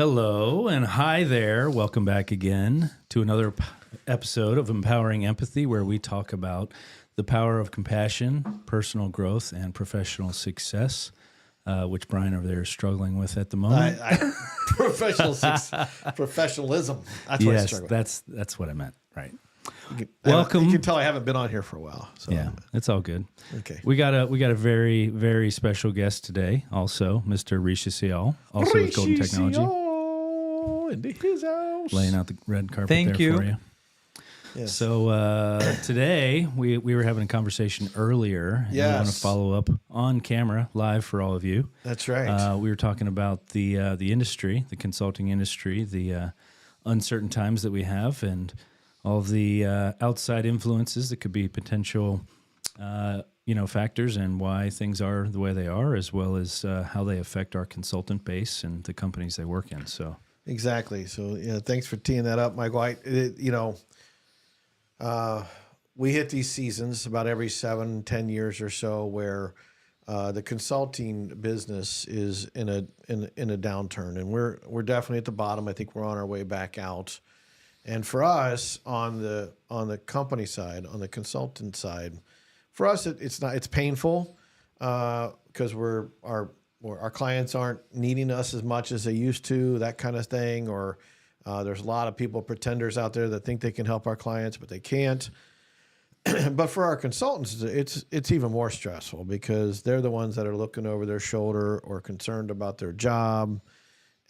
Hello and hi there. Welcome back again to another episode of Empowering Empathy, where we talk about the power of compassion, personal growth, and professional success, which Brian over there is struggling with at the moment. Professionalism. That's what I struggle with. That's what I meant. Right. Welcome. You can tell I haven't been on here for a while. So. Yeah, it's all good. Okay. We got a very, very special guest today, also also Rishi Syal, also with Golden Technology. Into his house. Laying out the red carpet Thank there you. for you. Yes. So today we were having a conversation earlier. And Yes. I want to follow up on camera, live for all of you. That's right. We were talking about the industry, the consulting industry, the uncertain times that we have, and all of the outside influences that could be potential, factors, and why things are the way they are, as well as how they affect our consultant base and the companies they work in. So. Exactly. So, thanks for teeing that up, Mike White. We hit these seasons about every 7-10 years or so where the consulting business is in a downturn, and we're definitely at the bottom. I think we're on our way back out. And for us on the company side, on the consultant side, for us it's painful because our clients aren't needing us as much as they used to, that kind of thing. Or there's a lot of pretenders out there that think they can help our clients, but they can't. But for our consultants, it's even more stressful because they're the ones that are looking over their shoulder or concerned about their job.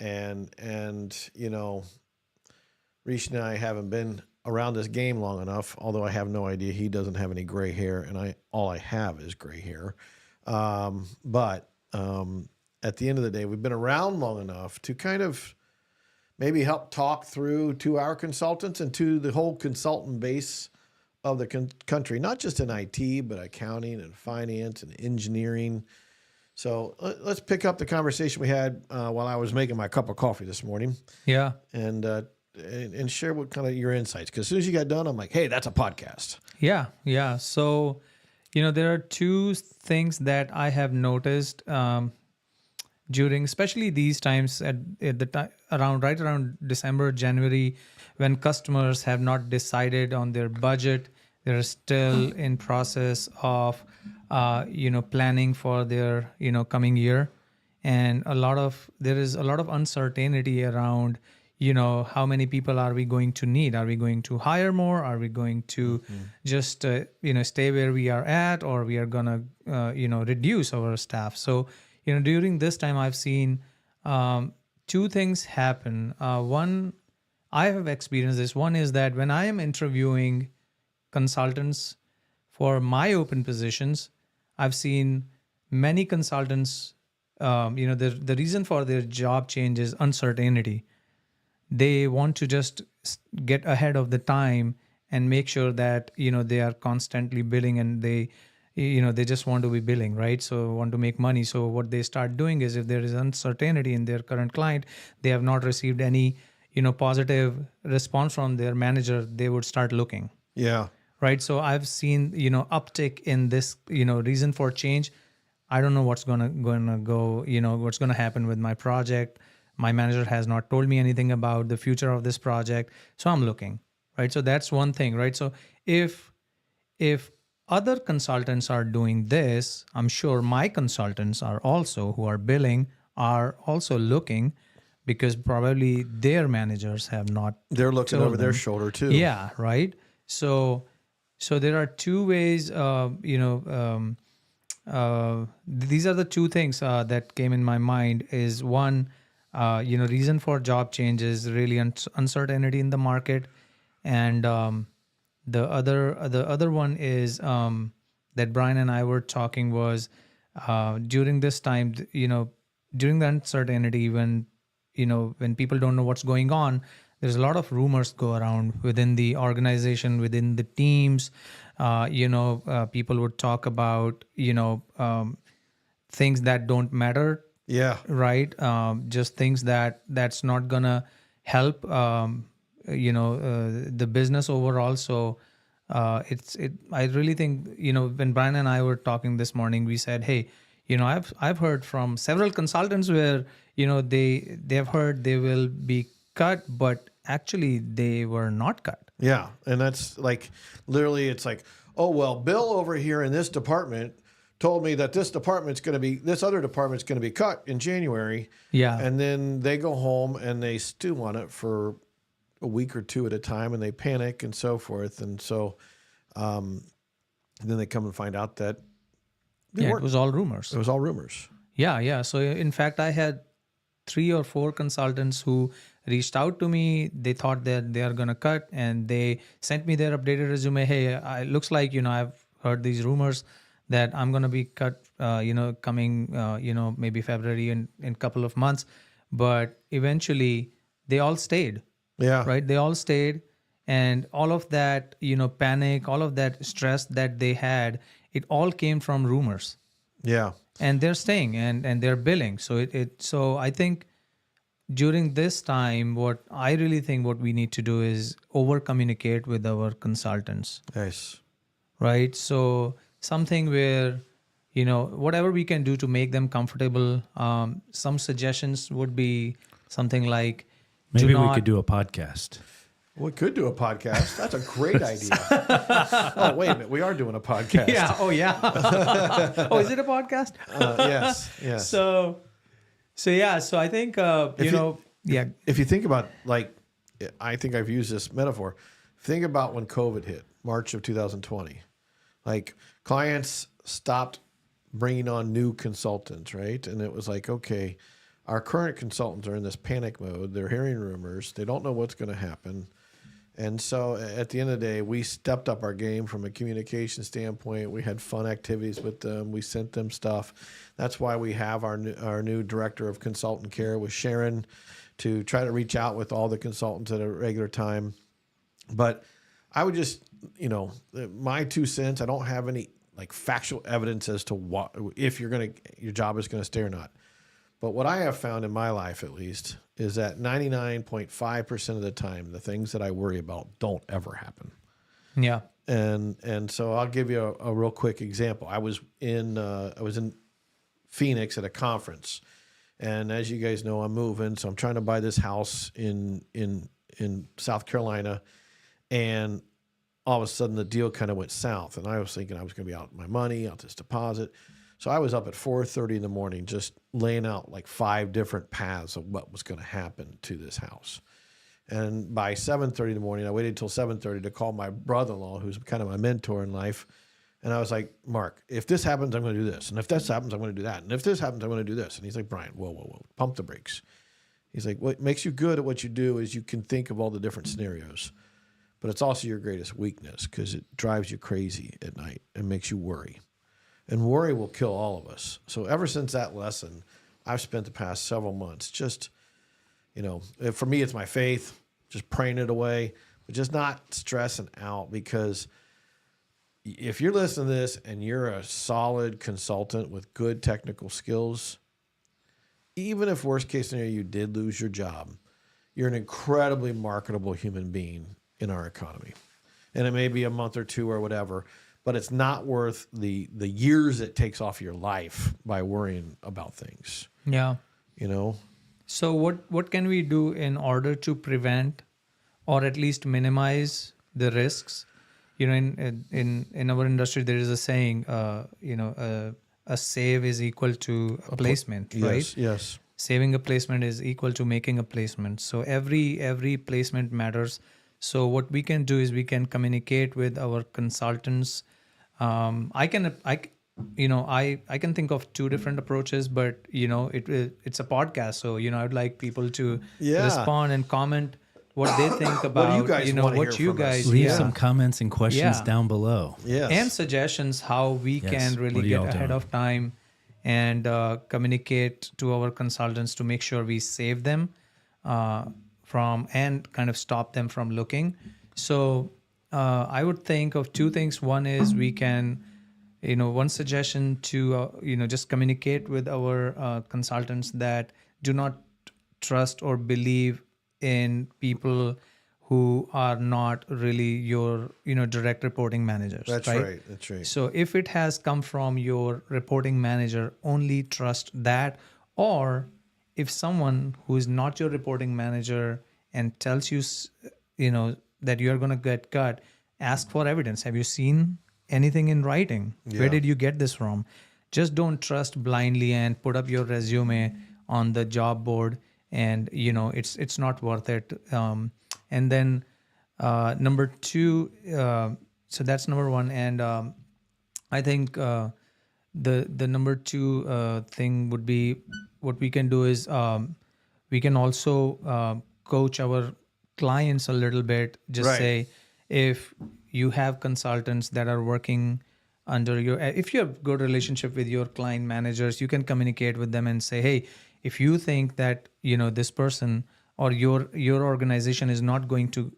And Rishi and I haven't been around this game long enough, although I have no idea. He doesn't have any gray hair, and all I have is gray hair. But at the end of the day, we've been around long enough to kind of maybe help talk through to our consultants and to the whole consultant base of the country, not just in IT, but accounting and finance and engineering. So let's pick up the conversation we had while I was making my cup of coffee this morning. Yeah. And share what kind of your insights. Because as soon as you got done, I'm like, hey, that's a podcast. Yeah. So, there are two things that I have noticed during, especially these times at the time around December, January, when customers have not decided on their budget. They're still in process of, planning for their, coming year, and there is a lot of uncertainty around. How many people are we going to need? Are we going to hire more? Are we going to just, stay where we are at, or we are going to, reduce our staff? So, during this time, I've seen two things happen. One, I have experienced this. One is that when I am interviewing consultants for my open positions, I've seen many consultants, the reason for their job change is uncertainty. They want to just get ahead of the time and make sure that, they are constantly billing, and they just want to be billing, right? So want to make money. So what they start doing is, if there is uncertainty in their current client, they have not received any, positive response from their manager, they would start looking. Yeah. Right. So I've seen, uptick in this, reason for change. I don't know what's gonna go, what's gonna happen with my project. My manager has not told me anything about the future of this project, so I'm looking, right? So that's one thing, right? So if other consultants are doing this, I'm sure my consultants who are billing are also looking, because probably their managers have not. They're looking told over their them. shoulder too. Yeah, right. So there are two ways. These are the two things that came in my mind. Is one. Reason for job change is really uncertainty in the market, and the other one is that Brian and I were talking was during this time, during the uncertainty, when people don't know what's going on, there's a lot of rumors go around within the organization, within the teams. People would talk about things that don't matter. Yeah. Right. Just things that's not gonna help, the business overall. So I really think, when Brian and I were talking this morning, we said, hey, I've heard from several consultants where they've heard they will be cut, but actually they were not cut. Yeah, and that's like literally, it's like, oh well, Bill over here in this department told me that this other department's going to be cut in January. Yeah. And then they go home and they stew on it for a week or two at a time, and they panic and so forth. And so, and then they come and find out that It was all rumors. It was all rumors. Yeah. So in fact, I had 3 or 4 consultants who reached out to me. They thought that they are going to cut, and they sent me their updated resume. Hey, it looks like, I've heard these rumors that I'm going to be cut, coming, maybe February in a couple of months. But eventually they all stayed. Yeah. Right. They all stayed. And all of that, panic, all of that stress that they had, it all came from rumors. Yeah. And they're staying and they're billing. So I think during this time, what I really think what we need to do is over communicate with our consultants. Nice. Right. So something where, whatever we can do to make them comfortable. Some suggestions would be something like, maybe we could do a podcast. We could do a podcast. That's a great idea. Oh, wait a minute. We are doing a podcast. Yeah. Oh, yeah. Oh, is it a podcast? Yes. So I think, If you think about, like, I think I've used this metaphor. Think about when COVID hit, March of 2020. Like, clients stopped bringing on new consultants, right? And it was like, okay, our current consultants are in this panic mode. They're hearing rumors. They don't know what's going to happen. And so at the end of the day, we stepped up our game from a communication standpoint. We had fun activities with them. We sent them stuff. That's why we have our new director of consultant care with Sharon to try to reach out with all the consultants at a regular time. But I would just, my 2 cents, I don't have any like factual evidence as to what, if your job is going to stay or not. But what I have found in my life, at least, is that 99.5% of the time, the things that I worry about don't ever happen. Yeah. And so I'll give you a real quick example. I was in Phoenix at a conference, and as you guys know, I'm moving, so I'm trying to buy this house in South Carolina, and all of a sudden the deal kind of went south, and I was thinking I was going to be out my money, out this deposit. So I was up at 4:30 in the morning, just laying out like 5 different paths of what was going to happen to this house. And by 7:30 in the morning, I waited until 7:30 to call my brother-in-law, who's kind of my mentor in life. And I was like, Mark, if this happens, I'm going to do this. And if this happens, I'm going to do that. And if this happens, I'm going to do this. And he's like, Brian, whoa, pump the brakes. He's like, what makes you good at what you do is you can think of all the different scenarios. But it's also your greatest weakness because it drives you crazy at night and makes you worry. And worry will kill all of us. So ever since that lesson, I've spent the past several months just, for me, it's my faith, just praying it away, but just not stressing out, because if you're listening to this and you're a solid consultant with good technical skills, even if worst case scenario you did lose your job, you're an incredibly marketable human being in our economy. And it may be a month or 2 or whatever, but it's not worth the years it takes off your life by worrying about things. Yeah. So what can we do in order to prevent or at least minimize the risks? In our industry, there is a saying, a save is equal to a placement, right? Yes. Saving a placement is equal to making a placement. So every placement matters. So what we can do is we can communicate with our consultants. I can think of 2 different approaches, but it's a podcast. So I'd like people to respond and comment what they think about what you guys leave some comments and questions down below. Yes. And suggestions how we can really get ahead of time and communicate to our consultants to make sure we save them from and kind of stop them from looking. So I would think of 2 things. One is we can, one suggestion to, just communicate with our consultants that do not trust or believe in people who are not really your, direct reporting managers. That's right. That's right. So if it has come from your reporting manager, only trust that. Or if someone who is not your reporting manager and tells you, that you are going to get cut, ask for evidence. Have you seen anything in writing? Where Yeah. did you get this from? Just don't trust blindly and put up your resume on the job board, and it's not worth it. And then number two, so that's number one. And I think the number two thing would be, what we can do is, we can also coach our clients a little bit. Just Right. say, if you have consultants that are working under your, if you have good relationship with your client managers, you can communicate with them and say, hey, if you think that this person or your organization is not going to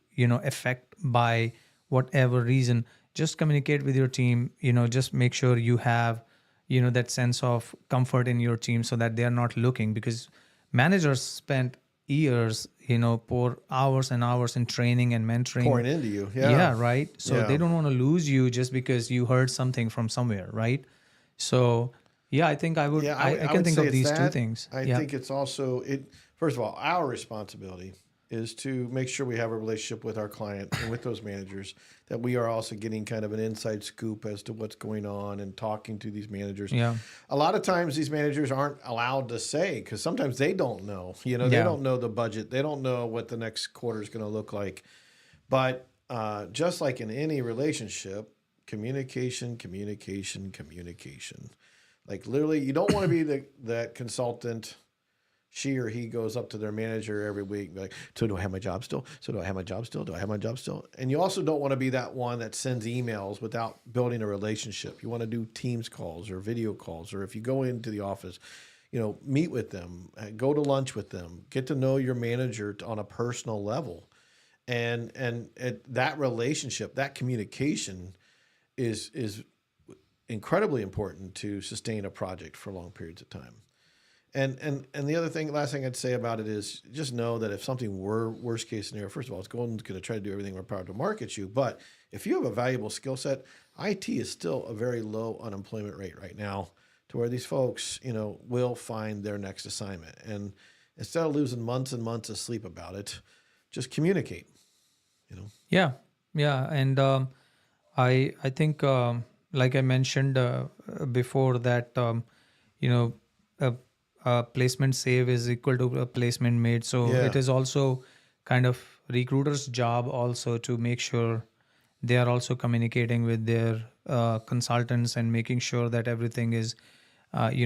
affect by whatever reason, just communicate with your team. Just make sure you have that sense of comfort in your team, so that they are not looking, because managers spent years pour hours and hours in training and mentoring, Pouring into you. Yeah. yeah, right. So Yeah. they don't want to lose you just because you heard something from somewhere, right? So yeah, I think I would. Yeah, I can would think say of it's these two that. things. I Yeah. think it's also First of all, our responsibility is to make sure we have a relationship with our client and with those managers, that we are also getting kind of an inside scoop as to what's going on and talking to these managers. Yeah. A lot of times these managers aren't allowed to say, because sometimes they don't know. They Yeah. don't know the budget. They don't know what the next quarter is going to look like. But just like in any relationship, communication. Like literally, you don't want to be that consultant. She or he goes up to their manager every week and be like, so do I have my job still? So do I have my job still? Do I have my job still? And you also don't want to be that one that sends emails without building a relationship. You want to do Teams calls or video calls, or if you go into the office, meet with them, go to lunch with them, get to know your manager on a personal level. And that relationship, that communication is incredibly important to sustain a project for long periods of time. And the last thing I'd say about it is, just know that if something were worst case scenario, first of all, it's Golden's going to try to do everything in our power to market you. But if you have a valuable skill set, IT is still a very low unemployment rate right now, to where these folks, will find their next assignment. And instead of losing months and months of sleep about it, just communicate. Yeah. And I think, like I mentioned before, that a placement save is equal to a placement made. So Yeah. it is also kind of recruiters' job also to make sure they are also communicating with their consultants and making sure that everything is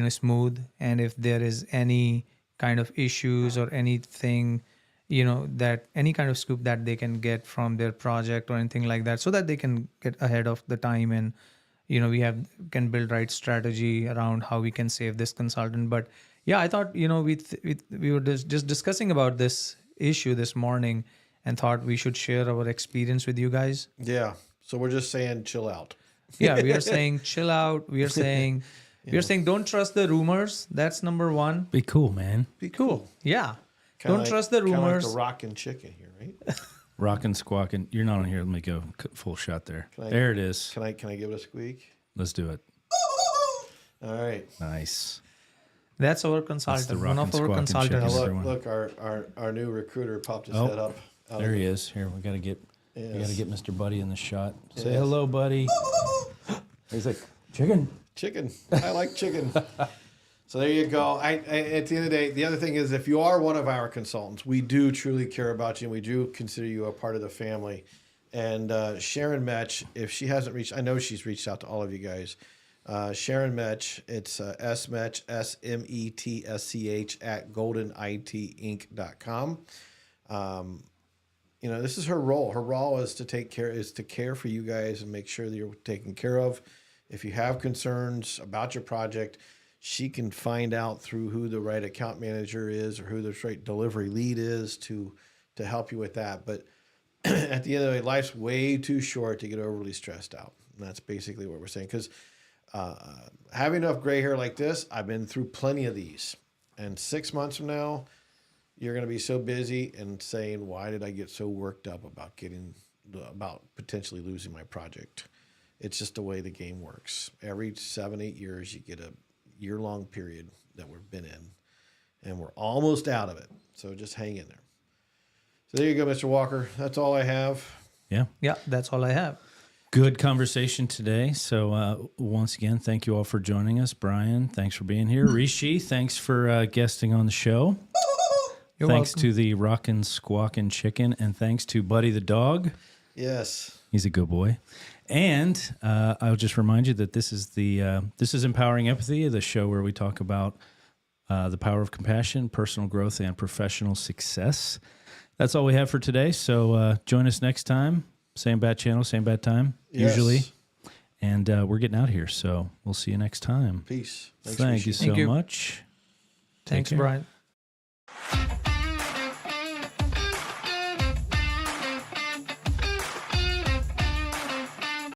smooth. And if there is any kind of issues or anything, that any kind of scoop that they can get from their project or anything like that, so that they can get ahead of the time, and we can build right strategy around how we can save this consultant. But yeah, I thought we were just discussing about this issue this morning, and thought we should share our experience with you guys. Yeah. So we're just saying, chill out. Yeah, we are saying chill out. We are saying don't trust the rumors. That's number one. Be cool, man. Be cool. Yeah. Kinda Don't trust the kinda rumors. Like the rockin' chicken here, right? Rockin', squawking. You're not on here. Let me go. Full shot there. There it is. Can I give it a squeak? Let's do it. All right. Nice. That's our consultant. the One of rockin' our squawkin' Now chicken. consultants. look, everyone. our new recruiter popped his Oh, head up. There he is. Here, we gotta get Mr. Buddy in the shot. Say Yes. hello, buddy. He's like, chicken. Chicken. I like chicken. So there you go. At the end of the day, the other thing is, if you are one of our consultants, we do truly care about you, and we do consider you a part of the family. And Sharon Metch, if she hasn't reached, I know she's reached out to all of you guys. Sharon Metch, it's SMetch, SMETSCH at goldenitinc.com. This is her role. Her role is to care for you guys and make sure that you're taken care of. If you have concerns about your project, she can find out through who the right account manager is, or who the right delivery lead is to help you with that. But at the end of the day, life's way too short to get overly stressed out. And that's basically what we're saying. Because having enough gray hair like this, I've been through plenty of these. And 6 months from now, you're going to be so busy and saying, why did I get so worked up about potentially losing my project? It's just the way the game works. Every 7-8 years, you get a year-long period that we've been in, and we're almost out of it. So just hang in there. So there you go, Mr. Walker. That's all I have. Yeah. Yeah, that's all I have. Good conversation today. So once again, thank you all for joining us. Brian, thanks for being here. Rishi, thanks for guesting on the show. You're thanks welcome. to the Rockin' Squawkin' Chicken, and thanks to Buddy the dog. Yes. He's a good boy. And I'll just remind you that this is Empowering Empathy, the show where we talk about the power of compassion, personal growth, and professional success. That's all we have for today. So join us next time. Same bad channel, same bad time, Yes. usually. And we're getting out of here. So we'll see you next time. Peace. Thank you so Thank you. much. Take Thanks, care. Brian.